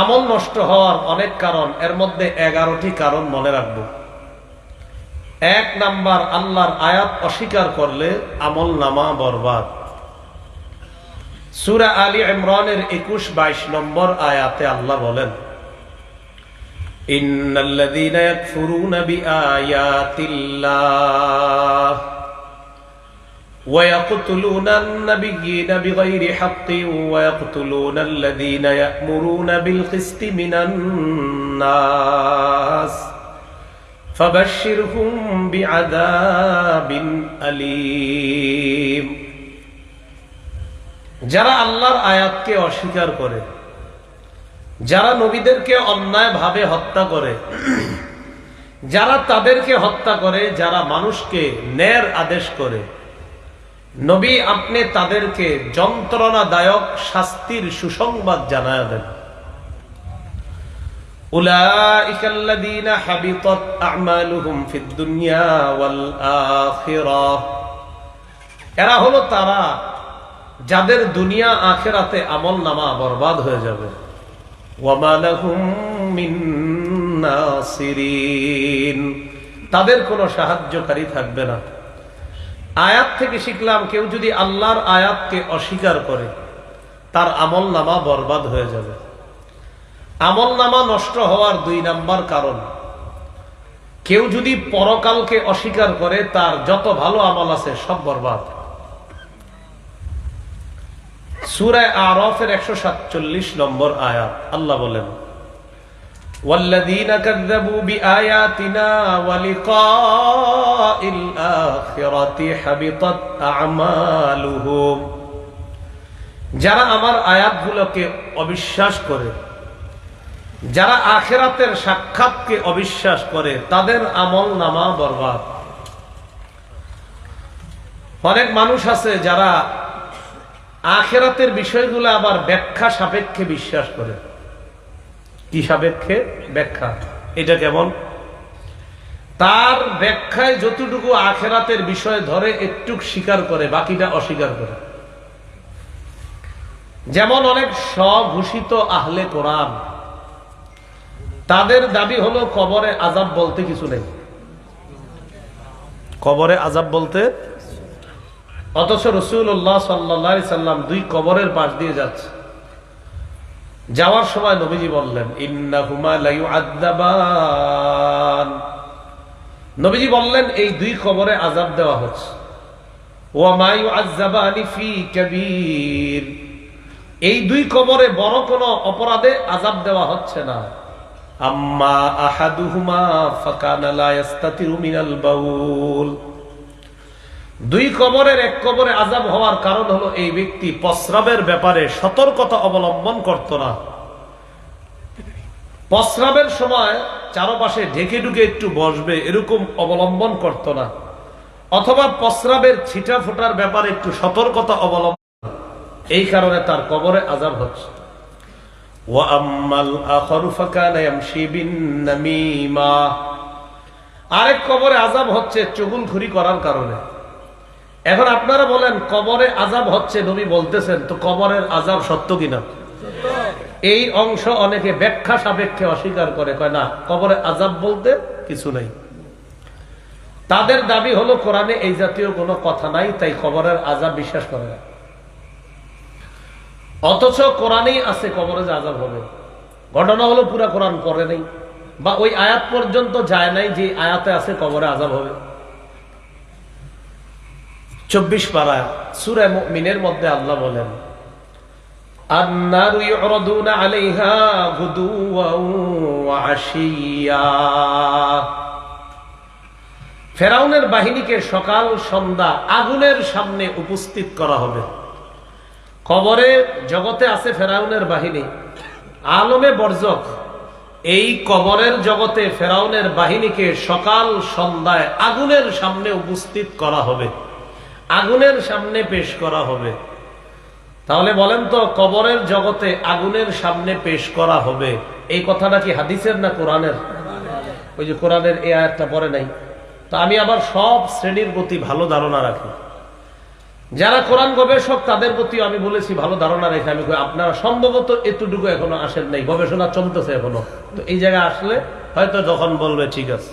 আমল নষ্ট হওয়ার অনেক কারণ, এর মধ্যে 11টি কারণ মনে রাখবো। 1 নাম্বার, আল্লাহর আয়াত অস্বীকার করলে আমল নামা বরবাদ। সূরা আলী ইমরানের 21-22 নম্বর আয়াতে আল্লাহ বলেন, ইন্নাল্লাযীনা ইয়াকফুরুনা বিআয়াতিল্লাহ ওয়া ইয়াকতুলুনান নাবিয়্যিনা বিগাইরি হাক্কিন ওয়া ইয়াকতুলুনাল্লাযীনা ইয়া'মুরুনা বিল কিসতি মিনান নাস ফাবাশশিরহুম বিআযাবিন আলীম। যারা আল্লাহর আয়াতকে অস্বীকার করে, যারা নবীদেরকে অন্যায়ভাবে হত্যা করে, যারা তাদেরকে হত্যা করে, যারা মানুষকে ন্যায়ের আদেশ করে, নবী আপনি তাদেরকে যন্ত্রণাদায়ক শাস্তির সুসংবাদ জানায় দেন। উলাইকাল্লাযীনা হাবিতাত আ'মালুহুম ফিদ দুনিয়া ওয়াল আখিরাহ। এরা হলো তারা যাদের দুনিয়া আখিরাতে আমল নামা বরবাদ হয়ে যাবে। ওয়ামা লাহুম মিন নাসিরিন, তাদের কোনো সাহায্যকারী থাকবে না। আয়াত থেকে শিখলাম, কেউ যদি আল্লাহর আয়াতকে অস্বীকার করে তার আমল নামা বরবাদ হয়ে যাবে। আমল নামা নষ্ট হওয়ার 2 নাম্বার কারণ, কেউ যদি পরকালকে অস্বীকার করে তার যত ভালো আমল আছে সব বরবাদ। সূরা আরাফের 147 নম্বর আয়াত আল্লাহ বলেন, ওয়াল্লাযীনা কাযযাবু বিআয়াতিনা ওয়া লিকাইল আখিরাতি হাবিতাত আ'মালুহুম। যারা আমার আয়াতগুলোকে অবিশ্বাস করে, যারা আখিরাতের সাক্ষাৎকে অবিশ্বাস করে, তাদের আমল নামা বরবাদ। অনেক মানুষ আছে যারা আখিরাতের বিষয়গুলো আবার ব্যাখ্যা সাপেক্ষে বিশ্বাস করে। কি সাপেক্ষে? ব্যাখ্যা। এটা কেমন? তার ব্যাখ্যায় যতটুকু আখিরাতের বিষয় ধরে একটু স্বীকার করে, বাকিটা অস্বীকার করে। যেমন অনেক স্বঘোষিত আহলে কোরআন, তাদের দাবি হলো কবরে আযাব বলতে কিছু নেই। কবরে আযাব বলতে, অথচ রাসূলুল্লাহ সাল্লাল্লাহু আলাইহি সাল্লাম 2 কবরের পাশ দিয়ে যাচ্ছে। যাওয়ার সময় নবীজি বললেন, ইন্নাহুমা লা ইউআযাবান। নবীজি বললেন, এই 2 কবরে আযাব দেওয়া হচ্ছে। ওয়া মা ইউআযাবানি ফি কাবীর, এই 2 কবরে বড় কোনো অপরাধে আযাব দেওয়া হচ্ছে না। আম্মা আহাদুহুমা ফাকানা লা ইস্তাতিরু মিনাল বাউল। 2 কবরের 1 কবরে আযাব হওয়ার কারণ হলো এই ব্যক্তি প্রস্রাবের ব্যাপারে সতর্কতা অবলম্বন করত না। প্রস্রাবের সময় চারপাশে ঢেকে ঢুকে একটু বসবে, এরকম অবলম্বন করত না। অথবা প্রস্রাবের ছিটা ফোটার ব্যাপারে একটু সতর্কতা অবলম্বন, এই কারণে তার কবরে আযাব হচ্ছে। ওয়া আম্মাল আখারু ফাকানা ইয়ামশি বিন নামিমা। আরেক কবরে আযাব হচ্ছে চুগলখড়ি করার কারণে। এখন আপনারা বলেন, কবরে আযাব হচ্ছে নবী বলতেছেন, তো কবরের আযাব সত্য কিনা? এই অংশ অনেকে ব্যাখ্যা সাপেক্ষে অস্বীকার করে, কয় না, কবরে আযাব বলতে কিছু নাই। তাদের দাবি হলো কোরআনে এই জাতীয় কোনো কথা নাই, তাই কবরের আযাব বিশ্বাস করে না। অথচ কোরআনেই আছে কবরে যে আযাব হবে। ঘটনা হলো পুরা কোরআন পড়ে নাই, বা ওই আয়াত পর্যন্ত যায় নাই যে আয়াতে আছে কবরে আযাব হবে। 24 পারা সূরা মুমিনের মধ্যে আল্লাহ বলেন, আন-নারু ইউরাদুনা আলাইহা গুদুওয়ান ওয়া আশিয়া। ফেরাউনের বাহিনীকে সকাল সন্ধ্যা আগুনের সামনে উপস্থিত করা হবে। কবরে জগতে আছে ফেরাউনের বাহিনী, আলমে বরজখ। এই কবরের জগতে ফেরাউনের বাহিনীকে সকাল সন্ধ্যায় আগুনের সামনে উপস্থিত করা হবে, আগুনের সামনে পেশ করা হবে। তাহলে বলেন তো, কবরের জগতে আগুনের সামনে পেশ করা হবে, এই কথাটা কি হাদিসের না কোরআনের? ওই যে কোরআনের এই আয়াতটা পড়ে নাই। তো আমি আবার সব শ্রেণীর প্রতি ভালো ধারণা রাখি। যারা কোরআন গবেষক তাদের প্রতি আমি বলেছি ভালো ধারণা রেখে আমি আপনারা সম্ভবত এতটুকু এখনো আসেন নাই, গবেষণা চলতেছে এখনো। তো এই জায়গায় আসলে হয়তো যখন বলবে ঠিক আছে,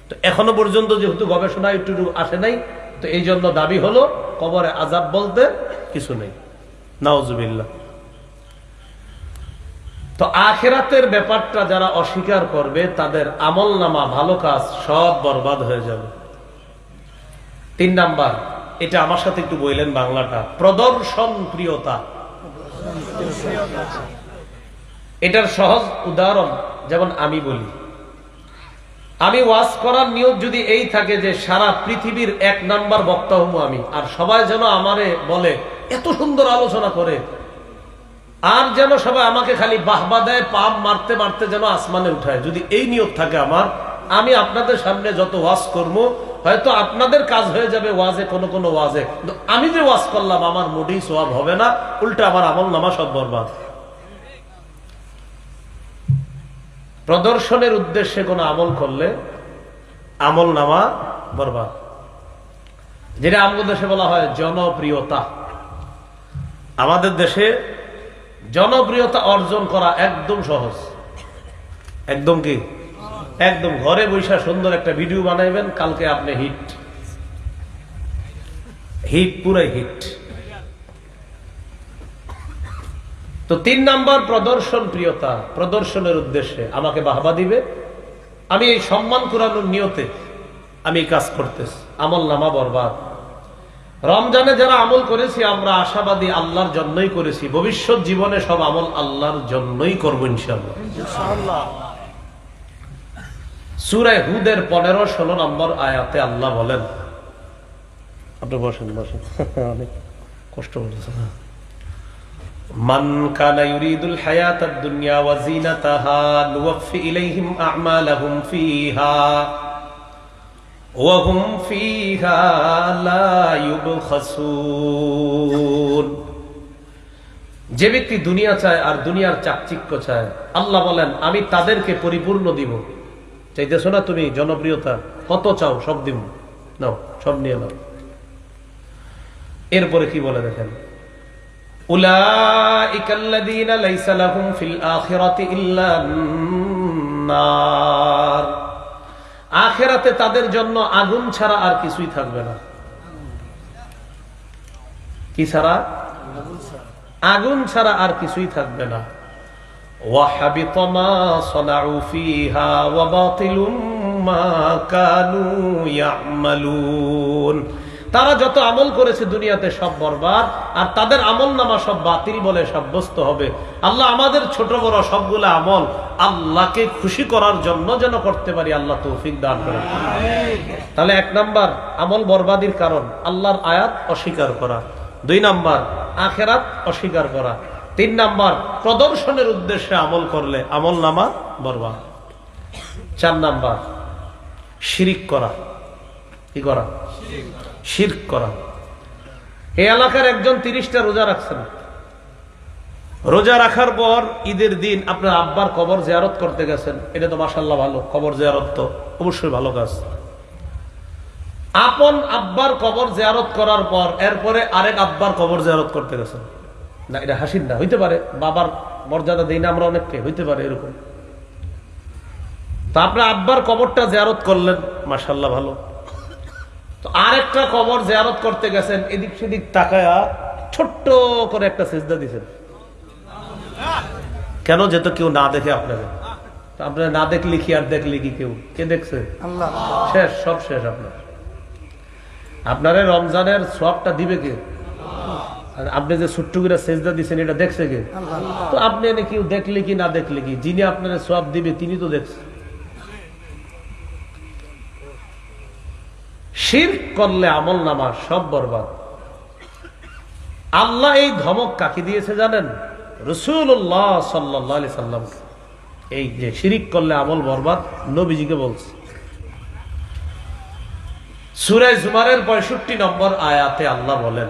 তো এখনো পর্যন্ত যেহেতু গবেষণা এতটুকু আসে নাই, তো এই জন্য দাবি হলো কবরে আযাব বলতে কিছু নেই। নাউজুবিল্লাহ। তো আখিরাতের ব্যাপারটা যারা অস্বীকার করবে তাদের আমলনামা ভালো কাজ সব বরবাদ হয়ে যাবে। 3 নাম্বার, এটা আমার সাথে একটু বললেন বাংলাটা, প্রদর্শন প্রিয়তা। এটার সহজ উদাহরণ যেমন আমি বলি, আমি ওয়াজ করার নিয়ত যদি এই থাকে যে সারা পৃথিবীর 1 নাম্বার বক্তা হবো আমি, আর সবাই যেন আমারে বলে এত সুন্দর আলোচনা করে, আর যেন সবাই আমাকে খালি বাহবা দেয়, পাম মারতে মারতে যেন আসমানে উঠায়, যদি এই নিয়ত থাকে আমার, আমি আপনাদের সামনে যত ওয়াজ করবো হয়তো আপনাদের কাজ হয়ে যাবে ওয়াজে কোনো ওয়াজে, কিন্তু আমি যে ওয়াজ করলাম আমার মোটেই সওয়াব হবে না, উল্টা আমার আমল নামা সব বরবাদ। প্রদর্শনের উদ্দেশ্যে কোনো আমল করলে আমল নামা বরবাদ। যেটা আমাদের দেশে বলা হয় জনপ্রিয়তা। আমাদের দেশে জনপ্রিয়তা অর্জন করা একদম সহজ। একদম কি? একদম ঘরে বৈশা সুন্দর একটা ভিডিও বানাইবেন, কালকে আপনি হিট হিট পুরাই হিট। তো 3 নাম্বার প্রদর্শন প্রিয়তা, প্রদর্শনের উদ্দেশ্যে আমাকে বাহবা দিবে, আমি এই সম্মান কুড়ানোর নিয়তে আমি এই কাজ করতেছি, আমল নামা বরবাদ। রমজানে যারা আমল করেছি আমরা আশাবাদী আল্লাহর জন্যই করেছি, ভবিষ্যৎ জীবনে সব আমল আল্লাহর জন্যই করবো ইনশাআল্লাহ। সূরা হুদের 15-16 নম্বর আয়াতে আল্লাহ বলেন, আপনি বসেন অনেক কষ্ট হচ্ছে। মান কানা ইউরিদুল হায়াতাদ দুনিয়া ওয়া যিনাতাহা নুওয়াফি ইলাইহিম আ'মালাহুম ফিহা ওয়া হুম ফিহা লা ইউবখাসুন। যে ব্যক্তি দুনিয়া চায় আর দুনিয়ার চাকচিক্য চায়, আল্লাহ বলেন আমি তাদেরকে পরিপূর্ণ দিব। চাইতেছো না তুমি জনপ্রিয়তা, কত চাও সব দিব, নাও সব নিয়ে নাও। এরপরে কি বলে দেখেন, উলাইকাল্লাযীনা লাইসা লাহুম ফিল আখিরাতি ইল্লান নার। আখিরাতে তাদের জন্য আগুন ছাড়া আর কিছুই থাকবে না। কি ছাড়া? আগুন ছাড়া আর কিছুই থাকবে না। وَحَبِطَ مَا صَنَعُوا فِيهَا وَبَاطِلٌ مَا كَانُوا يَعْمَلُونَ। তারা যত আমল করেছে দুনিয়াতে সব বরবাদ, আর তাদের আমল নামা সব বাতিল বলে সাব্যস্ত হবে। আল্লাহ আমাদের ছোট বড় সবগুলো আমল আল্লাহকে খুশি করার জন্য যেন করতে পারি, আল্লাহ তৌফিক দান করেন। তাহলে 1 নাম্বার আমল বরবাদির কারণ আল্লাহর আয়াত অস্বীকার করা, 2 নাম্বার আখিরাত অস্বীকার করা, 3 নাম্বার প্রদর্শনের উদ্দেশ্যে আমল করলে আমল নামা বরবাদ, 4 নাম্বার শিরিক করা। কি করা? শিরক করা। এই এলাকার একজন 30টা রোজা রাখছেন, রোজা রাখার পর ঈদের দিন আপনার আব্বার কবর জিয়ারত করতে গেছেন, এটা তো মাশাআল্লাহ ভালো, কবর জিয়ারত তো অবশ্যই ভালো কাজ। আপন আব্বার কবর জিয়ারত করার পর এরপরে আরেক আব্বার কবর জিয়ারত করতে গেছেন, না এটা হাসির না, হইতে পারে বাবার মর্যাদা দেই না আমরা অনেককে, হইতে পারে এরকম। তো আপনার আব্বার কবরটা জিয়ারত করলেন, মাশাআল্লাহ ভালো। তো আরেকটা কবর জিয়ারত করতে গেছেন, এদিক সেদিক তাকায়া ছোট্ট করে একটা সিজদা দিয়েছেন। কেন? যেত কেউ না দেখে আপনাকে। আপনার না দেখলে কি আর দেখলে কি কেউ? কে দেখছে? আল্লাহ। শেষ, সব শেষ। আপনার রমজানের সওয়াবটা দিবে কে? আর আপনি যে ছোট্ট করে সিজদা দিয়েছেন এটা দেখছে কে? তো আপনি এনে কেউ দেখলে কি না দেখলে কি, যিনি আপনার সওয়াব দিবে তিনি তো দেখছে। শিরক করলে আমল নামা সব বরবাদ। আল্লাহ এই ধমক কাকে দিয়েছে জানেন? রাসূলুল্লাহ সাল্লাল্লাহু আলাইহি সাল্লাম। এই যে শিরক করলে আমল বরবাদ, নবীজিকে বলছে। সূরা জুমারের 65 নম্বর আয়াতে আল্লাহ বলেন,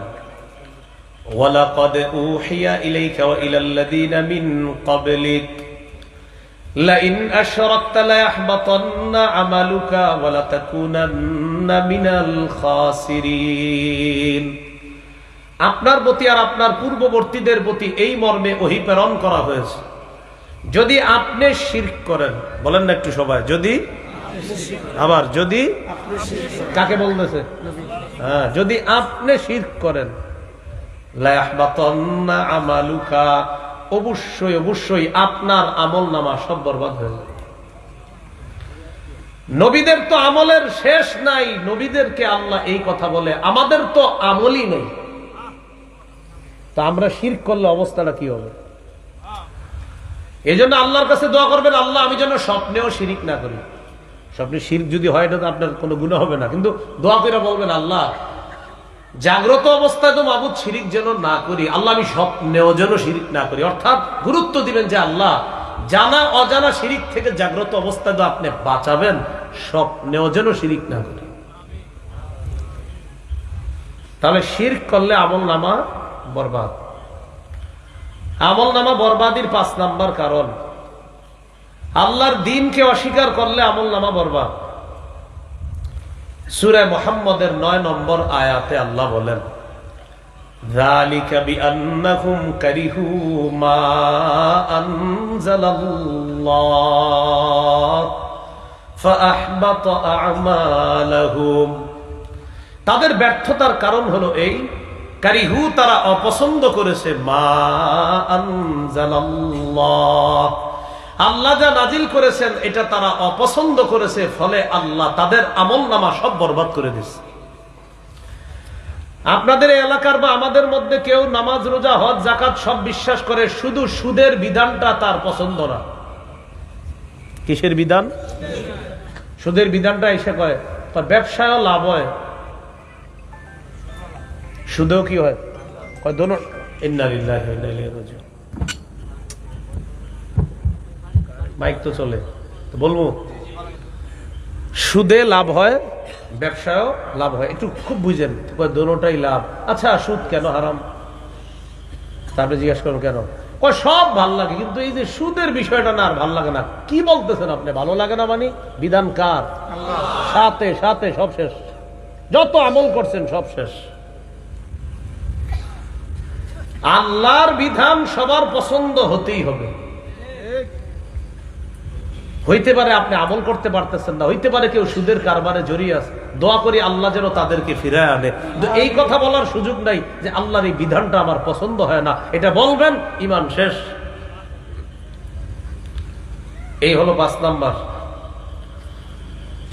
ওয়ালাকাদ উহিয়া ইলাইকা ওয়া ইলাল্লাযীনা মিন ক্বাবলিক লাইন আশরাকতা লায়াহবাতান্না আমালুকা ওয়া লাতাকুনান্না মিনাল খাসিরিন। আপনার প্রতি আর আপনার পূর্ববর্তীদের প্রতি এই মর্মে ওহী প্রেরণ করা হয়েছে, যদি আপনি শিরক করেন, বলেন না একটু সবাই, যদি আবার যদি কাকে বলতেছে, হ্যাঁ, যদি আপনি শিরক করেন, লা ইয়াহবাতান্না আমালুকা, অবশ্যই অবশ্যই আপনার আমলনামা সব বরবাদ হয়ে যাবে। নবীদের তো আমলের শেষ নাই, নবীদেরকে আল্লাহ এই কথা বলে, আমাদের তো আমলই নেই, তা আমরা শিরক করলে অবস্থাটা কি হবে? এই জন্য আল্লাহর কাছে দোয়া করবেন, আল্লাহ আমি যেন স্বপ্নেও শিরিক না করি। স্বপ্নে শিরক যদি হয় না তো আপনার কোনো গুনাহ হবে না, কিন্তু দোয়া করে বলবেন আল্লাহ জাগ্রত অবস্থায় তো মাবুদ শিরিক যেন না করি, আল্লাহ আমি স্বপ্নেও যেন শিরিক না করি। অর্থাৎ গুরুত্ব দিবেন যে আল্লাহ জানা অজানা শিরিক থেকে জাগ্রত অবস্থায় তো আপনি বাঁচাবেন, স্বপ্নেও যেন শিরিক না করি। তাহলে শিরক করলে আমলনামা বরবাদ। আমলনামা বরবাদির 5 নাম্বার কারণ, আল্লাহর দ্বীনকে অস্বীকার করলে আমলনামা বরবাদ। সূরা মুহাম্মদের 9 নম্বর আয়াতে আল্লাহ বলেন, যালিকা বিআন্নাহুম কারিহু মা আনজালাল্লাহ ফাআহবাতা আ'মালাহুম। তাদের ব্যর্থতার কারণ হলো এই, কারিহু তারা অপছন্দ করেছে, মা আনজালাল্লাহ আল্লাহ যা নাজিল করেছেন এটা তারা অপছন্দ করেছে, ফলে আল্লাহ তাদের আমলনামা সব বরবাদ করে দিয়েছে। আপনাদের এলাকার বা আমাদের মধ্যে কেউ নামাজ রোজা হজ যাকাত সব বিশ্বাস করে, শুধু সুদের বিধানটা তার পছন্দ না। কিসের বিধান? সুদের বিধানটা এসে কয় ব্যবসায়ও লাভ হয়, সুদেও কি হয়, কয় দোনো। ইন্না লিল্লাহি ওয়া ইন্না ইলাইহি রাজিউন। মাইক তো চলে, তো বলবো সুদে লাভ হয়, ব্যবসায়ও লাভ হয়, একটু খুব বুঝেন, দোনোটাই লাভ। আচ্ছা সুদ কেন হারাম? তারপরে জিজ্ঞেস করুন কেন, কয় সব ভাল লাগে, কিন্তু এই যে সুদের বিষয়টা না আর ভাল লাগে না। কি বলতেছেন আপনি? ভালো লাগে না মানে বিধান কার? সাথে সাথে সব শেষ, যত আমল করছেন সব শেষ। আল্লাহর বিধান সবার পছন্দ হতেই হবে। হইতে পারে আপনি আমল করতে পারতেছেন না, হইতে পারে কেউ সুদের কারবারে জড়িয়ে আছে, দোয়া করি আল্লাহ যেন তাদেরকে ফিরায় আনে। কিন্তু এই কথা বলার সুযোগ নাই যে আল্লাহর এই বিধানটা আমার পছন্দ হয় না, এটা বলবেন ঈমান শেষ। এই হলো 5 নাম্বার।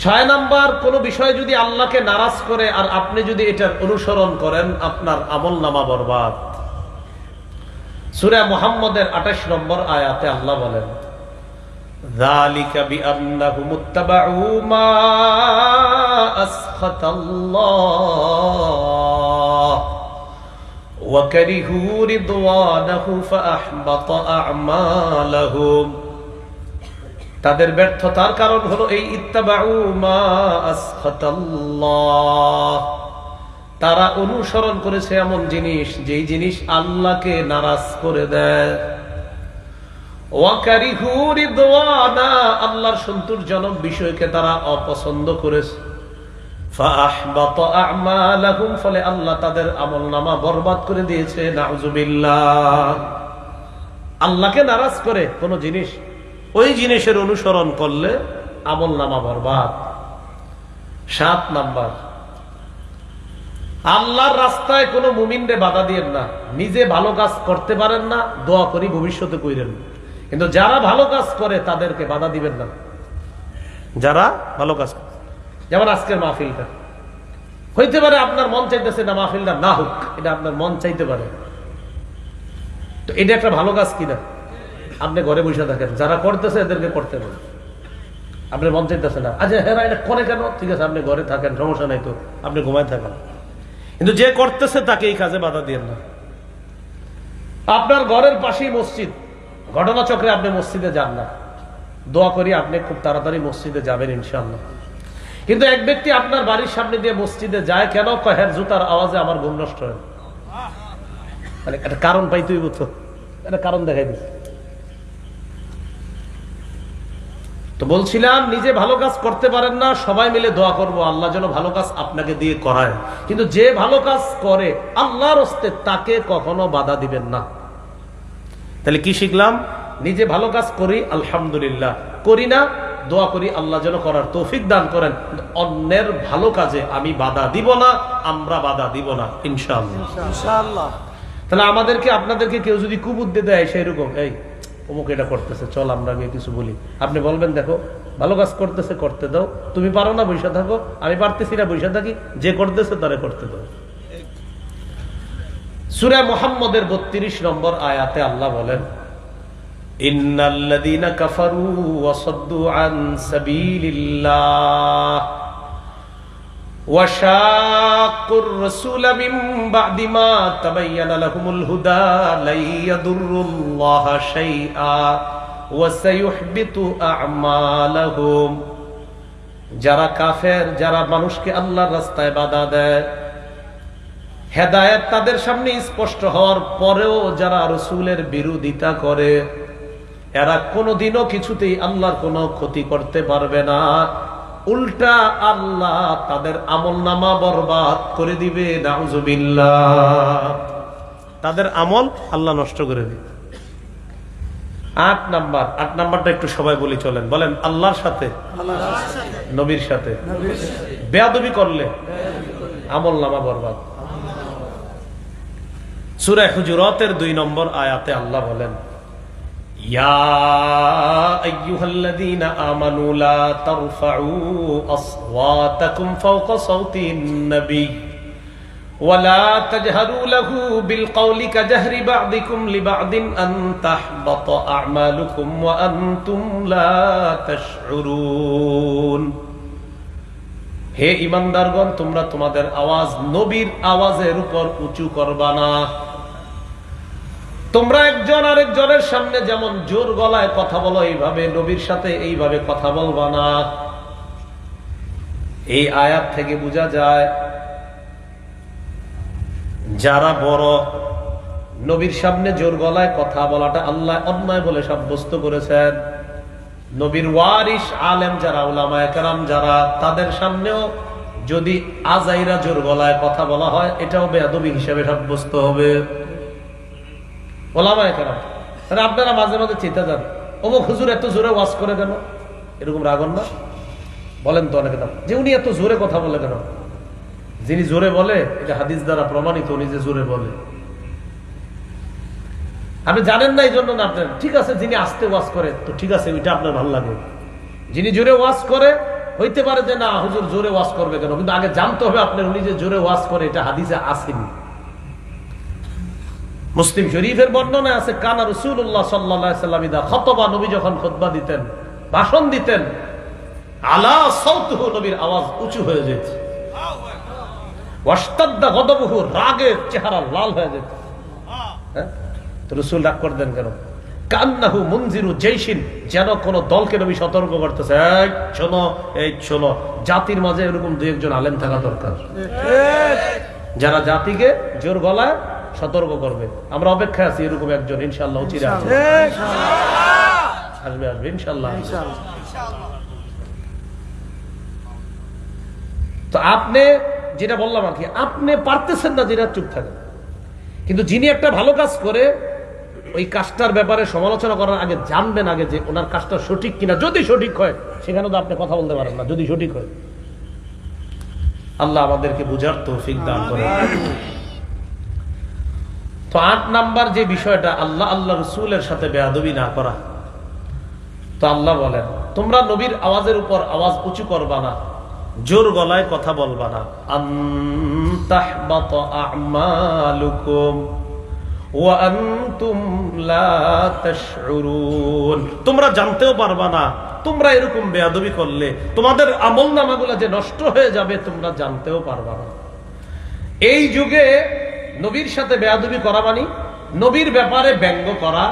6 নাম্বার, কোন বিষয় যদি আল্লাহকে নারাজ করে আর আপনি যদি এটার অনুসরণ করেন, আপনার আমলনামা বরবাদ। সূরা মুহাম্মদের 28 নম্বর আয়াতে আল্লাহ বলেন, যালিকা বিআন্নাহুম ইত্তাবাউ মা আসখাতাল্লাহ ওয়া কারিহু রিদওয়ানাহু ফাআহবাতা আ'মালাহুম। তাদের ব্যর্থতার কারণ হলো এই, ইত্তাবাউ মা আসখাতাল্লাহ, তারা অনুসরণ করেছে এমন জিনিস যেই জিনিস আল্লাহকে নারাজ করে দেয়। ওয়া কারিহু রিদওয়ানা, আল্লাহর সন্তোষজনক বিষয়কে তারা অপছন্দ করেছে। ফাআহবাতা আ'মালাহুম, ফলে আল্লাহ তাদের আমলনামা বরবাদ করে দিয়েছে। নাউযুবিল্লাহ। আল্লাহকে নারাজ করে কোন জিনিস, ওই জিনিসের অনুসরণ করলে আমলনামা বরবাদ। 7 নাম্বার, আল্লাহর রাস্তায় কোনো মুমিনরে বাধা দিয়েন না। নিজে ভালো কাজ করতে পারেন না, দোয়া করি ভবিষ্যতে কইরেন, কিন্তু যারা ভালো কাজ করে তাদেরকে বাধা দিবেন না। যারা ভালো কাজ করে, যেমন আজকের মাহফিলটা, হইতে পারে আপনার মন চাইতেছে না মাহফিলটা না হোক, এটা আপনার মন চাইতে পারে, তো এটা একটা ভালো কাজ কিনা? আপনি ঘরে বসে থাকেন, যারা করতেছে এদেরকে করতে পারেন, আপনার মন চাইতেছে না, আচ্ছা হ্যাঁ এটা করে কেন, ঠিক আছে আপনি ঘরে থাকেন, সমস্যা নাই, তো আপনি ঘুমায় থাকেন, কিন্তু যে করতেছে তাকে এই কাজে বাধা দিয়েন না। আপনার ঘরের পাশেই মসজিদ, ঘটনাচক্রে আপনি মসজিদে যান না, দোয়া করি আপনি খুব তাড়াতাড়ি মসজিদে যাবেন ইনশাআল্লাহ। কিন্তু এক ব্যক্তি আপনার বাড়ির সামনে দিয়ে মসজিদে যায় কেন? কহের জুতার আওয়াজে আমার ঘুম নষ্ট হয়। মানে একটা কারণ পাইতেই বুঝছো, একটা কারণ দেখাই দিচ্ছে। তো বলছিলাম নিজে ভালো কাজ করতে পারেন না, সবাই মিলে দোয়া করব আল্লাহ যেন ভালো কাজ আপনাকে দিয়ে করায়, কিন্তু যে ভালো কাজ করে আল্লাহর হস্তে তাকে কখনো বাধা দিবেন না। তাহলে কি শিখলাম? নিজে ভালো কাজ করি আলহামদুলিল্লাহ, করি না দোয়া করি আল্লাহ যেন করার তৌফিক দান করেন, অন্যের ভালো কাজে আমি বাধা দিব না, আমরা বাধা দিব না ইনশাআল্লাহ। তাহলে আমাদেরকে আপনাদেরকে কেউ যদি কুবুদ্ধি দেয় সেরকম, এই অমুক এটা করতেছে, চল আমরা গিয়ে কিছু বলি, আপনি বলবেন দেখো ভালো কাজ করতেছে করতে দাও, তুমি পারো না বসে থাকো, আমি পারতেছি না বসে থাকি, যে করতেছে তারে করতে দাও। সূরা মুহাম্মদের 32 নম্বর আয়াতে আল্লাহ বলেন, ইন্নাল্লাযীনা কাফারু ওয়া সাদ্দু আন সাবিলিল্লাহ ওয়া শাক্কুর রাসূলা মিন বা'দি মা তাবায়্যানা লাহুমুল হুদা লা ইয়াদুররুল্লাহা শাইআ ওয়া সায়ুহবিতু আ'মালাহুম। যারা কাফের, যারা মানুষকে আল্লাহর রাস্তায় বাধা দেয়, হেদায়েত তাদের সামনে স্পষ্ট হওয়ার পরেও যারা রাসূলের বিরোধিতা করে, এরা কোনোদিনও কিছুতেই আল্লাহর কোনো ক্ষতি করতে পারবে না, উল্টা আল্লাহ তাদের আমলনামা বরবাদ করে দিবে। নাউজুবিল্লাহ, তাদের আমল আল্লাহ নষ্ট করে দিবে। 8 নাম্বারটা একটু সবাই বলি চলেন, বলেন আল্লাহর সাথে নবীর সাথে বেয়াদবি করলে আমলনামা বরবাদ। সূরা হুজুরাতের 2 নম্বর আয়াতে আল্লাহ বলেন, ইয়া আইয়ুহাল্লাযীনা আমানু লা তারফাউ আসওয়াতাকুম ফাওকা সাওতিন নবী ওয়া লা তাজহারু লাহু বিল কওলি কাজহরি বা'দিকুম লিবা'দিন আন তাহবাতা আ'মালুকুম ওয়া আনতুম লা তাশউরুন। হে ঈমানদারগণ, তোমরা তোমাদের আওয়াজ নবীর আওয়াজের উপর উঁচু করবা না। তোমরা একজন আরেকজনের সামনে যেমন জোর গলায় কথা বলো, এইভাবে নবীর সাথে এইভাবে কথা বলবা না। এই আয়াত থেকে বোঝা যায় যারা বড়, নবীর সামনে জোর গলায় কথা বলাটা আল্লাহ অন্যায় বলে সাব্যস্ত করেছেন। নবীর ওয়ারিস আলেম যারা, উলামায়ে কেরাম যারা, তাদের সামনেও যদি আজাইরা জোর গলায় কথা বলা হয়, এটাও বেয়াদবি হিসেবে সাব্যস্ত হবে। ওলামায়ে কেরাম, আপনারা মাঝে মাঝে চিন্তা যান, অমুক হুজুর এত জোরে ওয়াজ করে কেন, এরকম রাগন না? বলেন তো অনেকে দাম যে উনি এত জোরে কথা বলে কেন? যিনি জোরে বলে এটা হাদিস দ্বারা প্রমাণিত, উনি যে জোরে বলে আপনি জানেন না, এই জন্য না আপনার ঠিক আছে। যিনি আস্তে ওয়াজ করে তো ঠিক আছে, ওইটা আপনার ভালো লাগে। যিনি জোরে ওয়াজ করে হইতে পারে যে না হুজুর জোরে ওয়াজ করবে কেন, কিন্তু আগে জানতে হবে আপনার উনি যে জোরে ওয়াজ করে এটা হাদিসে আসেনি। মুসলিম শরীফের বর্ণনায় আছে, কানা রাসূলুল্লাহ সাল্লাল্লাহু আলাইহি ওয়াসাল্লাম ইদা খাতাবা, নবী যখন খুতবা দিতেন, ভাষণ দিতেন, আলা সাউতুহু, নবীর আওয়াজ উঁচু হয়ে যেত, ওয়াশতাদ্দা গদবুহু, রাগে চেহারা লাল হয়ে যেত। তো রাসূল রাগ করতেন কেন? কান্নাহু মুনজিরু জাইশিন, যেন কোন দলকে নবী সতর্ক করতেছে, এই শোনো, এই শোনো। জাতির মাঝে এরকম দুই একজন আলেম থাকা দরকার, যারা জাতিকে জোর গলায় সতর্ক করবে। আমরা অপেক্ষায় আছি এরকম একজন, ইনশাআল্লাহ চিরে আসবে, আসবে ইনশাআল্লাহ। তো আপনি যেটা বললাম আর কি, আপনি পারতেছেন না যেটা, চুপ থাকেন। কিন্তু যিনি একটা ভালো কাজ করে, ওই কাজটার ব্যাপারে সমালোচনা করার আগে জানবেন আগে যে ওনার কাজটা সঠিক কিনা। যদি সঠিক হয় সেখানে তো আপনি কথা বলতে পারেন না, যদি সঠিক হয়। আল্লাহ আমাদেরকে বুঝার তৌফিক দান করেন। তো 8 নাম্বার যে বিষয়টা, আল্লাহ রাসূলের সাথে বেয়াদবি না করা। তো আল্লাহ বলেন, তোমরা নবীর আওয়াজের উপর আওয়াজ উঁচু করবা না, জোর গলায় কথা বলবা না। আনতাহবাতা আ'মালুকুম ওয়া আনতুম লা তাশউরুন, তোমরা জানতেও পারবা না তোমরা এরকম বেয়াদবি করলে তোমাদের আমলনামাগুলো যে নষ্ট হয়ে যাবে, তোমরা জানতেও পারবা না। এই যুগে নবীর সাথে বেয়াদবি করা মানে নবীর ব্যাপারে ব্যঙ্গ করা,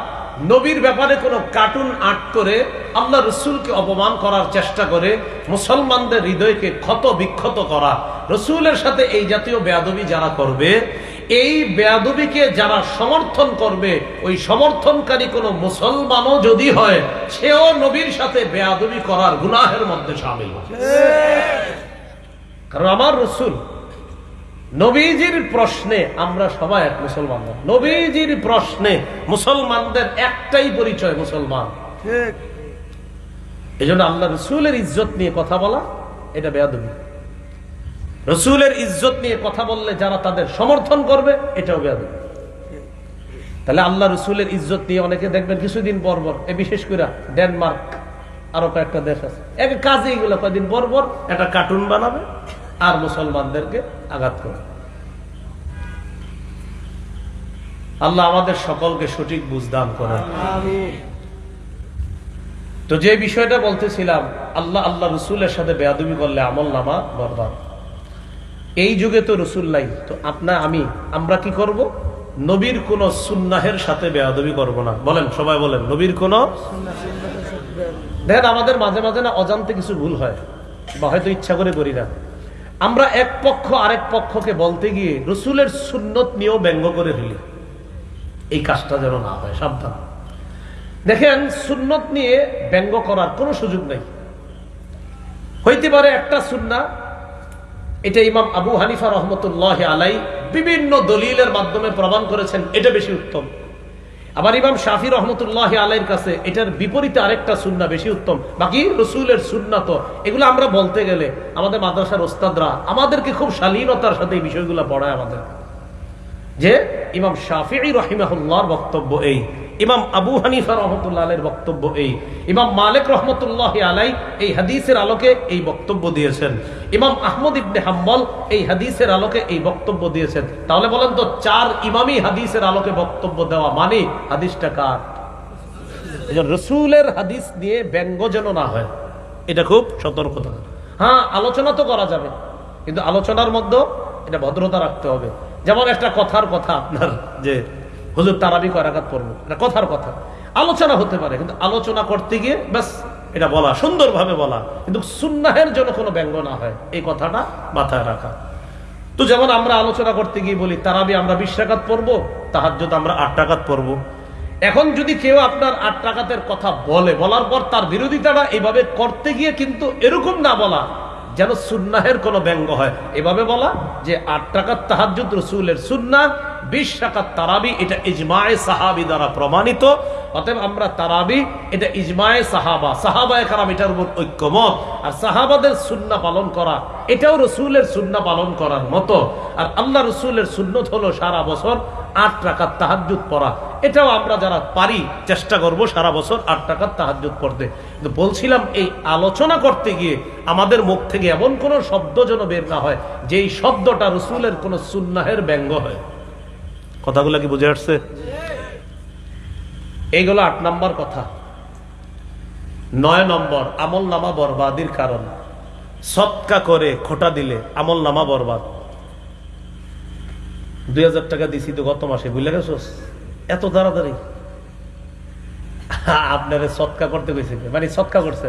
নবীর ব্যাপারে কোনো কার্টুন আর্ট করে আল্লাহ রসুলকে অপমান করার চেষ্টা করে মুসলমানদের হৃদয়কে ক্ষত বিক্ষত করা। রসুলের সাথে এই জাতীয় বেয়াদবি যারা করবে, এই বেয়াদবিকে যারা সমর্থন করবে, ওই সমর্থনকারী কোনো মুসলমানও যদি হয়, সেও নবীর সাথে বেয়াদবি করার গুনাহের মধ্যে শামিল হবে। কারণ আমার রাসূল নবীজির প্রশ্নে আমরা সবাই এক মুসলমান। নবীজির প্রশ্নে মুসলমানদের একটাই পরিচয়, মুসলমান। এই জন্য আল্লাহ রসুলের ইজ্জত নিয়ে কথা বলা এটা বেয়াদবি। রসুলের ইজ্জত নিয়ে কথা বললে যারা তাদের সমর্থন করবে, এটাও বেয়াদবি। তাহলে আল্লাহ রসুলের ইজ্জত নিয়ে অনেকে দেখবেন কিছুদিন পর পর, বিশেষ করে ডেনমার্ক আরো কয়েকটা দেশ আছে, এক কাজে এগুলো কয়েকদিন পর পর একটা কার্টুন বানাবে আর মুসলমানদেরকে আঘাত করে। আল্লাহ আমাদের সকলকে সঠিক বুঝ দান করেন। তো যে বিষয়টা বলতেছিলাম, আল্লাহ রসুলের সাথে বেয়াদবি করলে আমল নামা বরবাদ। এই যুগে তো রসুল নাই, তো আমরা কি করব? নবীর কোন সুন্নাহের সাথে বেয়াদবি করব না। বলেন, সবাই বলেন, নবীর কোন। দেখেন আমাদের মাঝে মাঝে না অজান্তে কিছু ভুল হয়, বা হয়তো ইচ্ছা করে করি না। আমরা এক পক্ষ আরেক পক্ষকে বলতে গিয়ে রসুলের সুন্নত নিয়েও ব্যঙ্গ করে ফেলি। এই কাজটা যেন না হয়, সাবধান। দেখেন, সুন্নত নিয়ে ব্যঙ্গ করার কোনো সুযোগ নেই। হইতে পারে একটা সুন্নাহ, এটা ইমাম আবু হানিফা রহমতুল্লাহ আলাই বিভিন্ন দলিলের মাধ্যমে প্রমাণ করেছেন এটা বেশি উত্তম। আবার ইমাম শাফি রহমতুল্লাহ আলাইর কাছে এটার বিপরীতে আরেকটা সুন্নাহ বেশি উত্তম। বাকি রসুলের সুন্নাহ তো এগুলো আমরা বলতে গেলে আমাদের মাদ্রাসার ওস্তাদরা আমাদেরকে খুব শালীনতার সাথে এই বিষয়গুলো পড়ায় আমাদের, যে ইমাম শাফিঈ রাহিমাহুল্লাহর বক্তব্য এই, ইমাম আবু হানিফা রহমতুল্লাহ আলাইহির বক্তব্য এই, ইমাম মালিক রহমতুল্লাহ আলাই এই হাদিসের আলোকে এই বক্তব্য দিয়েছেন, ইমাম আহমদ ইবনে হাম্বল এই হাদিসের আলোকে এই বক্তব্য দিয়েছেন। তাহলে বলেন তো, 4 ইমামই হাদিসের আলোকে বক্তব্য দেওয়া মানে হাদিসটা কার? রসুলের হাদিস নিয়ে ব্যঙ্গ যেন না হয়, এটা খুব সতর্কতা। হ্যাঁ, আলোচনা তো করা যাবে, কিন্তু আলোচনার মধ্যে এটা ভদ্রতা রাখতে হবে। যেমন একটা কথার কথা, আপনার যে হুজুর তারাবি কয় রাকাত পড়বো, এটা কথার কথা, আলোচনা হতে পারে, কিন্তু আলোচনা করতে গিয়ে ব্যাস এটা বলা, সুন্দরভাবে বলা, কিন্তু সুন্নাহের জন্য কোনো ব্যঙ্গ না হয়, এই কথাটা মাথায় রাখা। তো যেমন আমরা আলোচনা করতে গিয়ে বলি তারাবি আমরা 20 রাকাত পড়বো, তাহাজ্জুদ আমরা 8 রাকাত পড়বো। এখন যদি কেউ আপনার 8 রাকাতের কথা বলার পর তার বিরোধিতাটা এইভাবে করতে গিয়ে কিন্তু এরকম না বলা যেন সুন্নাহের কোনো ব্যঙ্গ হয়, এভাবে বলা যে 8 রাকাত তাহাজ্জুদ রাসূলের সুন্নাহ, 20 রাকাত তারাবি এটা ইজমায়ে সাহাবী দ্বারা প্রমাণিত। অতএব আমরা তারাবি এটা ইজমায়ে সাহাবায়ে কেরাম এটার উপর ঐক্যমত, আর সাহাবাদের সুন্নাহ পালন করা এটাও রাসূলের সুন্নাহ পালন করার মতো। আর আল্লাহ রাসূলের সুন্নত হলো সারা বছর 8 রাকাত তাহাজ্জুদ পড়া, এটাও আমরা যারা পারি চেষ্টা করব সারা বছর 8 রাকাত তাহাজ্জুদ পড়তে। কিন্তু বলছিলাম, এই আলোচনা করতে গিয়ে আমাদের মুখ থেকে এমন কোন শব্দ যেন বের না হয় যেই শব্দটা রাসূলের কোন সুন্নাহের ব্যঙ্গ হয়। কথাগুলো কি বুঝে আসছে? এইগুলো 8 নম্বর কথা। 9 নম্বর, আমল নামা বরবাদির কারণ। সদকা করে খোটা দিলে আমল নামা বরবাদ। 2000 টাকা দিছি তো গত মাসে, বুঝলে গেছোস? এত তাড়াতাড়ি আপনারে সদকা করতে গেছে, মানে সদকা করছে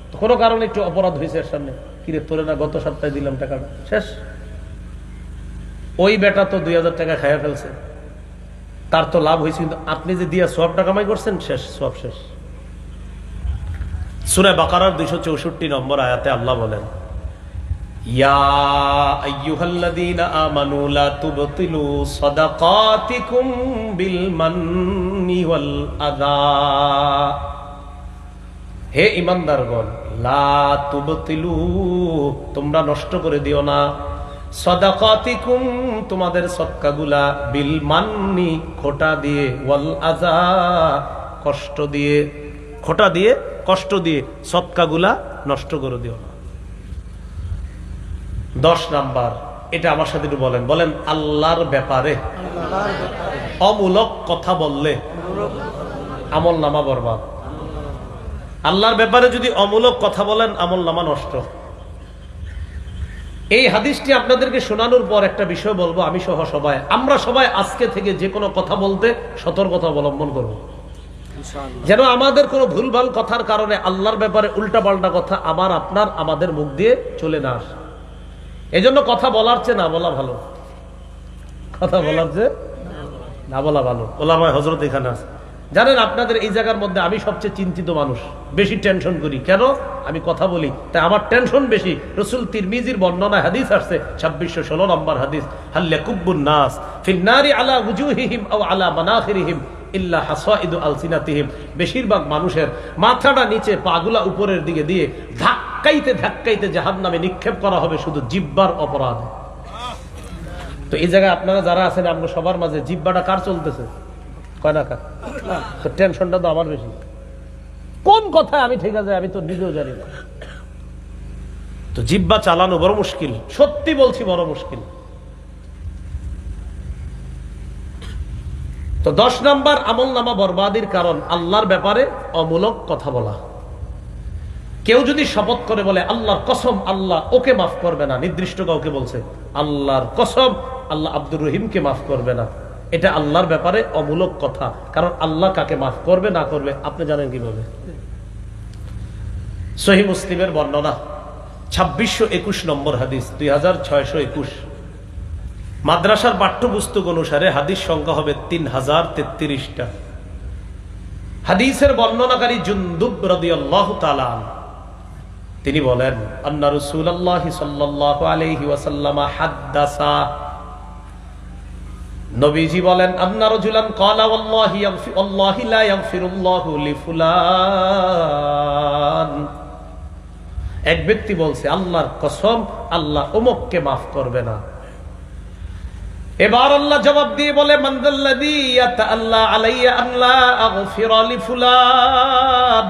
তো কোনো কারণে একটু অপরাধ হয়েছে এর সামনে, কিরে তোরে না গত সপ্তাহে দিলাম টাকাটা, শেষ। ওই বেটা তো 2000 টাকা খাইয়া ফেলছে, তার তো লাভ হয়েছে, কিন্তু আপনি যে দিয়া সব টাকা কামাই করছেন, শেষ, সব শেষ। সূরা বাকারার 264 নম্বর আয়াতে আল্লাহ বলেন, ইয়া আইয়ুহাল্লাযীনা আমানু লা তুবতিলু সাদাকাতিকুম বিল মান্নি ওয়াল আযা। হে ঈমানদারগণ, লা তুবতিলু, তোমরা নষ্ট করে দিও না, সাদাকাতিকুম, তোমাদের সদকাগুলা, বিল মান্নি, খোটা দিয়ে, ওয়াল আযা, কষ্ট দিয়ে, খোটা দিয়ে কষ্ট দিয়ে সদকাগুলা নষ্ট করে দিও না। 10 নাম্বার, এটা আমার সাথে একটু বলেন, আল্লাহর ব্যাপারে অমূলক কথা বললে আমল নামা বরবাদ। আল্লাহর ব্যাপারে যদি অমূলক কথা বলেন, আমল নামা নষ্ট। এই হাদিসটি আপনাদেরকে শোনানোর পর একটা বিষয় বলবো, আমি সহ সবাই, আমরা সবাই আজকে থেকে যে কোনো কথা বলতে সতর্কতা অবলম্বন করব, যেন আমাদের কোনো ভুলভাল কথার কারণে আল্লাহর ব্যাপারে উল্টাপাল্টা কথা আমাদের মুখ দিয়ে চলে না আসে। এই জন্য কথা বলার চেয়ে না বলা ভালো। কথা বলার যে না বলা ভালো। ওলামায়ে হযরত এখানে আছে। জানেন আপনাদের এই জায়গার মধ্যে আমি সবচেয়ে চিন্তিত মানুষ, বেশি টেনশন করি। কেন? আমি কথা বলি, তাই আমার টেনশন বেশি। রাসূল তিরমিজির বর্ণনায় হাদিস আসছে 2616 নম্বর হাদিস, হাল ইয়াকুব্বুন নাস ফিন নারি আলা ওয়ুজুহিহিম আও আলা মানাখিরিহিম ইল্লা হাসাইদু আলসিনাতিহিম। বেশিরভাগ মানুষের মাথাটা নিচে, পাগুলা উপরের দিকে দিয়ে ধাক্কাইতে ধাক্কাইতে জাহান্নামে নিক্ষেপ করা হবে শুধু জিহ্বার অপরাধে। তো এই জায়গায় আপনারা যারা আছেন, আমরা সবার মাঝে জিহ্বাটা কার চলতেছে? কয় না কার? তো টেনশনটা তো আমার বেশি। কোন কথায় আমি ঠিক আছে আমি তো নিজেও জানি না। তো জিহ্বা চালানো বড় মুশকিল, সত্যি বলছি বড় মুশকিল। তো 10 নম্বর আমল নামা বরবাদির কারণ আল্লাহর ব্যাপারে অমূলক কথা বলা। কেউ যদি শপথ করে বলে আল্লাহর কসম আল্লাহ ওকে মাফ করবে না, নির্দিষ্ট কাউকে বলছে আল্লাহর কসম আল্লাহ আব্দুর রহিমকে মাফ করবে না, এটা আল্লাহর ব্যাপারে অমূলক কথা। কারণ আল্লাহ কাকে মাফ করবে না করবে আপনি জানেন কিভাবে? সহিহ মুসলিমের বর্ণনা 2621 নম্বর হাদিস, 2621। মাদ্রাসার পাঠ্যপুস্তক অনুসারে হাদিস সংখ্যা হবে 3033টা। হাদিসের বর্ণনাকারী জুনদুব রাদিয়াল্লাহু তাআলা তিনি বলেন, আন্না রাসূলুল্লাহ সাল্লাল্লাহু আলাইহি ওয়াসাল্লাম হাদ্দাসা, নবীজি বলেন, আন্না রাজুলান ক্বালা ওয়াল্লাহি লা ইয়াগফিরুল্লাহু লিফুলান। এক ব্যক্তি বলছে আল্লাহর কসম আল্লাহ অমুককে মাফ করবে না। এবার আল্লাহ জবাব দিয়ে বলে, মান যাল্লাযী ইয়াতাআল্লা আলাইয়া আন লা আগফিরা লিফুলান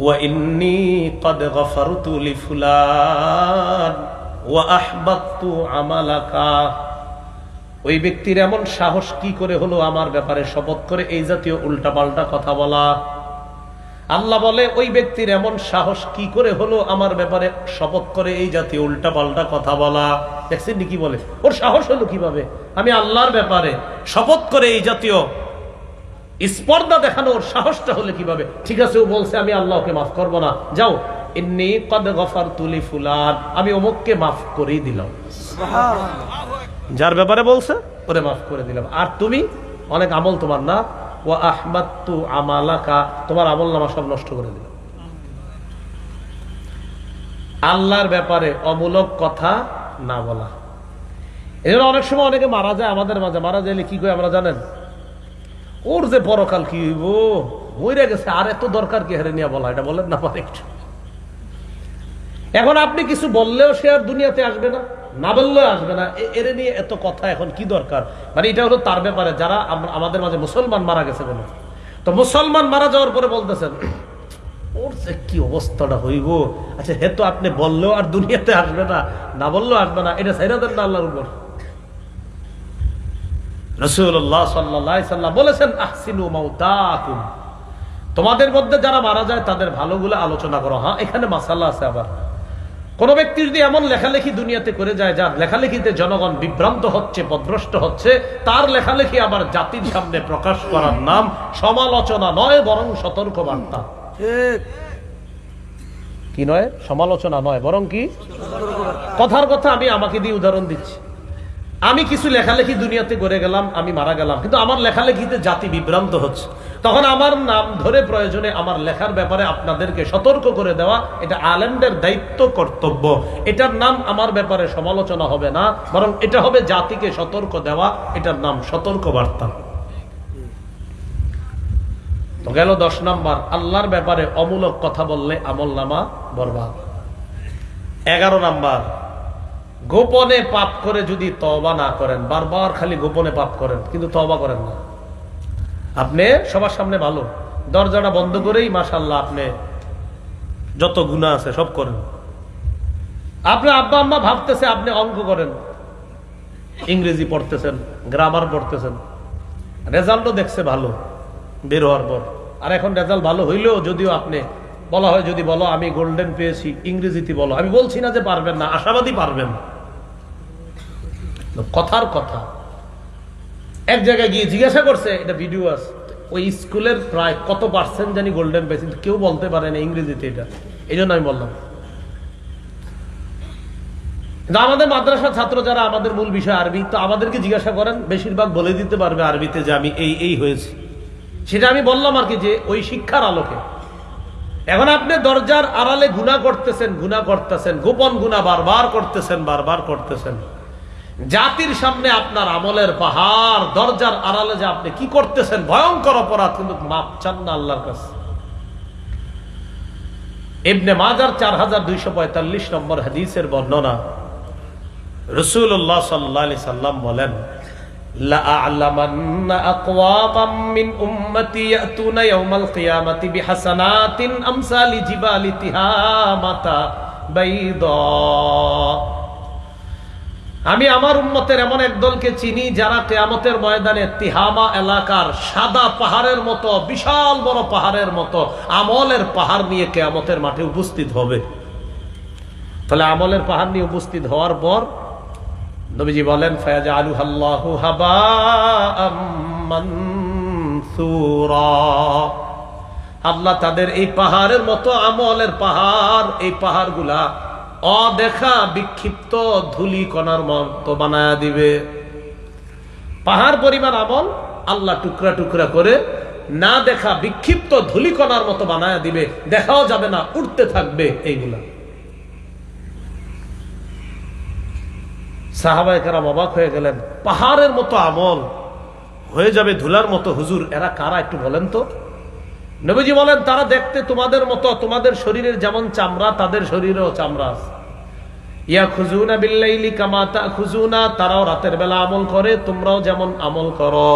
ওয়া ইন্নী ক্বাদ গফারতু লিফুলান ওয়া আহবাবতু আমালাকা। ওই ব্যক্তির এমন সাহস কি করে হলো আমার ব্যাপারে শপথ করে এই জাতীয় উল্টাপাল্টা কথা বলা? আল্লাহ বলে ওই ব্যক্তির এমন সাহস কি করে হলো আমার ব্যাপারে শপথ করে এই জাতীয় উল্টাপাল্টা কথা বলা? দেখছেন কি বলে, ওর সাহস হলো কিভাবে? আমি আল্লাহর ব্যাপারে শপথ করে এই জাতীয় স্পর্ধা দেখানো ওর সাহসটা হলো কিভাবে? ঠিক আছে, ও বলছে আমি আল্লাহকে মাফ করব না, যাও ইন্নী ক্বাদ গফারতু লিফুলান, আমি অমুককে মাফ করেই দিলাম। যার ব্যাপারে বলছে ওরে মাফ করে দিলাম। আর তুমি অনেক আমল তোমার না, ওয়া আহমাদতু আমালাকা, তোমার আমল নামা সব নষ্ট করে দিলাম। আল্লাহর ব্যাপারে অমূলক কথা না বলা। এজন্য অনেক সময় অনেকে মারা যায়, আমাদের মাঝে মারা যাইলে কি কই আমরা জানেন? ওর যে পরকাল কি হইব, মইরা গেছে, আর এত দরকার কি হারে নিয়ে বলা? এটা বলেন না পারে একটু। এখন আপনি কিছু বললেও সে আর দুনিয়াতে আসবে না, না বললেও আসবে না, এর নিয়ে এত কথা এখন কি দরকার? মানে এটা হলো তার ব্যাপারে। যারা আমাদের মাঝে মুসলমান মারা গেছে বলে, তো মুসলমান মারা যাওয়ার পরে বলতেছেন ওর যে কি অবস্থাটা হইব, আচ্ছা হে তো আপনি বললেও আর দুনিয়াতে আসবে না, না বললেও আসবে না, এটা ছেড়ে দেন না আল্লাহর উপর। রাসূলুল্লাহ সাল্লাল্লাহু আলাইহি সাল্লাম বলেছেন, আহসিনু মাউতাকুম, তোমাদের মধ্যে যারা মারা যায় তাদের ভালোগুলো আলোচনা করো। হ্যাঁ, এখানে মাসালা আছে। আবার কোন ব্যক্তি যদি এমন লেখালেখি দুনিয়াতে করে যায় যার লেখালেখিতে জনগণ বিভ্রান্ত হচ্ছে, পথভ্রষ্ট হচ্ছে, তার লেখালেখি আবার জাতির সামনে প্রকাশ করার নাম সমালোচনা নয়, বরং সতর্ক বার্তা। কি নয়? সমালোচনা নয়, বরং কি? কথার কথা। আমি আমাকে দিয়ে উদাহরণ দিচ্ছি। আমি কিছু লেখালেখি দুনিয়াতে করে গেলাম, আমি মারা গেলাম, কিন্তু আমার লেখালেখিতে জাতি বিভ্রান্ত হচ্ছে, তখন আমার নাম ধরে প্রয়োজনে আমার লেখার ব্যাপারে আপনাদেরকে সতর্ক করে দেওয়া, এটা আলেমদের দায়িত্ব, কর্তব্য। এটার নাম আমার ব্যাপারে সমালোচনা হবে না, বরং এটা হবে জাতিকে সতর্ক দেওয়া, এটার নাম সতর্ক বার্তা। তো গেল 10 নম্বর, আল্লাহর ব্যাপারে অমূলক কথা বললে আমল নামা বরবাদ। 11 নম্বর, গোপনে পাপ করে যদি তওবা না করেন, বারবার খালি গোপনে পাপ করেন কিন্তু তওবা করেন না। আপনি সবার সামনে ভালো, দরজাটা বন্ধ করেই মাশাআল্লাহ আপনি যত গুনাহ আছে সব করেন। আপনার আব্বা আম্মা ভাবতেছে আপনি অঙ্ক করেন, ইংরেজি পড়তেছেন, গ্রামার পড়তেছেন, রেজাল্টও দেখছে ভালো বের হওয়ার পর। আর এখন রেজাল্ট ভালো হইলেও যদিও আপনি বলা হয়, যদি বলো আমি গোল্ডেন পেয়েছি ইংরেজিতে বলো, আমি বলছি না যে পারবেন না, আশাবাদী পারবেন। কথার কথা। এক জায়গায় গিয়ে জিজ্ঞাসা করছে, এটা ভিডিও আছে, ওই স্কুলের প্রায় কত পার্সেন্ট জানি গোল্ডেন পেয়েছে, কেউ বলতে পারে না ইংরেজিতে। এটা এই জন্য আমি বললাম। কিন্তু আমাদের মাদ্রাসার ছাত্র যারা, আমাদের মূল বিষয় আরবি, তো আমাদেরকে জিজ্ঞাসা করেন, বেশিরভাগ বলে দিতে পারবে আরবিতে যে আমি এই হয়েছে। সেটা আমি বললাম আর কি, যে ওই শিক্ষার আলোকে। এখন আপনি দরজার আড়ালে গুনাহ করতেছেন, গোপন গুনাহ বারবার করতেছেন। জাতির সামনে আপনার আমলের পাহাড়, দরজার আড়ালে যে আপনি কি করতেছেন, ভয়ঙ্কর অপরাধ, কিন্তু মাপ চান না আল্লাহর কাছে। ইবনে মাজার 4245 নম্বর হাদিসের বর্ণনা, রাসূলুল্লাহ সাল্লাল্লাহু আলাইহি সাল্লাম বলেন, লা আ'লামান্না আকওয়ামান মিন উম্মতি ইয়াতুনা ইয়াওমাল কিয়ামাতি বিহাসানাতিন আমসালি জিবালি তিহামাতা বাইদা। আমি আমার উম্মতের এমন এক দলকে চিনি যারা কিয়ামতের ময়দানে তিহামা এলাকার সাদা পাহাড়ের মতো, বিশাল বড় পাহাড়ের মতো আমলের পাহাড় নিয়ে কিয়ামতের মাঠে উপস্থিত হবে। তাহলে আমলের পাহাড় নিয়ে উপস্থিত হওয়ার পর নবীজি বলেন, ফায়াজআলুহাল্লাহু হাবাআম মানসুরা। আল্লাহ তাদের এই পাহাড়ের মতো আমলের পাহাড়, এই পাহাড়গুলা অদেখা বিক্ষিপ্ত ধুলি কণার মতো বানায়া দিবে। পাহাড় পরিমাণ আমল আল্লাহ টুকরা টুকরা করে না দেখা বিক্ষিপ্ত ধুলি কণার মতো বানায়া দিবে, দেখাও যাবে না, উঠতে থাকবে এইগুলা। সাহাবায়ে কেরাম অবাক হয়ে গেলেন, পাহাড়ের মতো আমল হয়ে যাবে ধুলার মতো, হুজুর এরা কারা একটু বলেন তো? নবীজি বলেন, তারা দেখতে তোমাদের মতো, তোমাদের শরীরের যেমন চামড়া তাদের শরীরেও চামড়া আছে। ইয়াখুযুনা বিল্লাইলি কামা তাখুযুনা, তারাও রাতের বেলা আমল করে, তোমরাও যেমন আমল করো।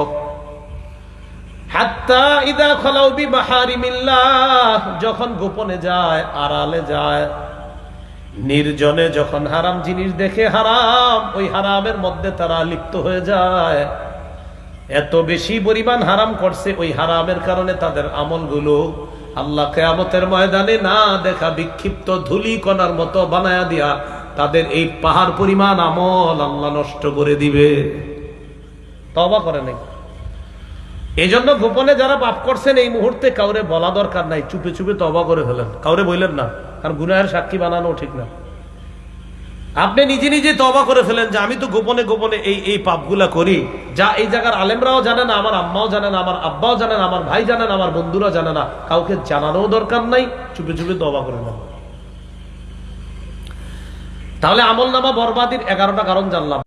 হাত্তা ইযা খালাউ বিমাহারিমিল্লাহ, যখন গোপনে যায়, আড়ালে যায়, নির্জনে যখন হারাম জিনিস দেখে, হারাম, ওই হারামের মধ্যে তারা লিপ্ত হয়ে যায়। এত বেশি পরিমাণ হারাম করছে, ওই হারামের কারণে তাদের আমলগুলো আল্লাহ কিয়ামতের ময়দানে না দেখা বিক্ষিপ্ত ধুলি কণার মতো বানায়া দিয়া তাদের এই পাহাড় পরিমাণ আমল আল্লাহ নষ্ট করে দিবে। তওবা করে নাই। এই জন্য গোপনে যারা পাপ করছেন এই মুহূর্তে কাউরে বলা দরকার নাই, চুপে চুপে তওবা করে ফেলেন, কাউরে বললেন না, কারণ গুনাহের সাক্ষী বানানো ঠিক না। আপনি নিজে নিজে তওবা করে ফেলেন যে আমি তো গোপনে গোপনে এই পাপগুলা করি, যা এই জায়গার আলেমরাও জানে না, আমার আম্মাও জানে না, আমার আব্বাও জানে না, আমার ভাই জানে না, আমার বন্ধুরা জানে না, কাউকে জানানোও দরকার নাই, চুপে চুপে তওবা করে নেন। তাহলে আমল নামা বরবাদির 11টা কারণ জানলাম।